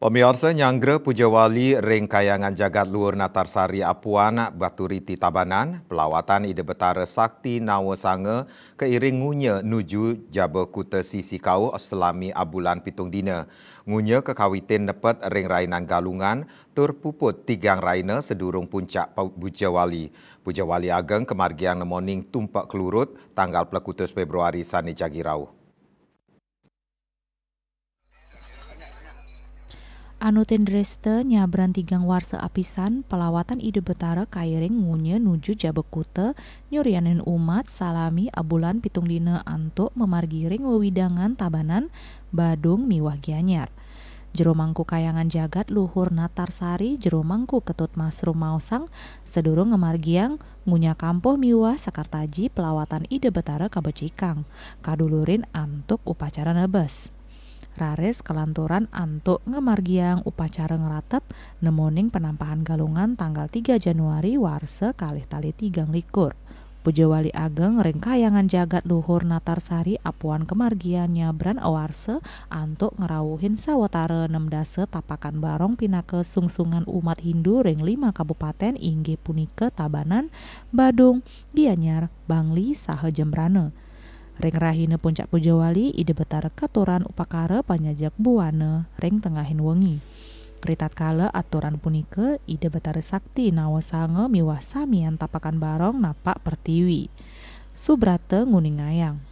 Pemirsa Nyanggra Pujawali Ring Kayangan Jagat Luhur Natarsari Apuan Baturiti Tabanan, pelawatan Ide Betara Sakti Nawasanga keiring ngunya nuju Jaba Kuta Sisi Kau Selami Abulan Pitung Dina. Ngunya kekawitin nepet Ring Rainan Galungan tur puput tigang raina sedurung puncak Pujawali. Pujawali Ageng kemargian nemoning tumpak kelurut tanggal 11 Februari sani Jagirau. Anu tindreste nyabran tigang warsa apisan pelawatan Ide Betara kairing ngunye nuju Jabekute nyurianin umat salami abulan pitung dina antuk memargiring wewidangan Tabanan Badung miwah Gianyar. Jero mangku kayangan jagat luhur Natarsari jero mangku ketut Masrum Maosang sedurung ngemargiang ngunya kampoh miwah sakartaji pelawatan Ide Betara kabecikang kadulurin antuk upacara nebes. Rares kelanturan antuk ngemargiang upacara ngeratep nemoning penampahan galungan tanggal 3 Januari warse kalih tali 3 likur. Pujawali Ageng Ring Kayangan Jagat Luhur Natarsari Apuan kemargian nyabran awarse antuk ngerawuhin sawetara 6 dase tapakan barong pinake sungsungan umat Hindu ring 5 kabupaten inggih punika Tabanan, Badung, Gianyar, Bangli saha Jembrane. Ring rahina puncak Pujawali Ide Betara katuran upakara panyajak buana ring tengahin wengi. Ritat kala aturan punika Ide Betara Sakti Nawasanga miwah samian tapakan barong napak pertiwi. Subrate nguning ngayang.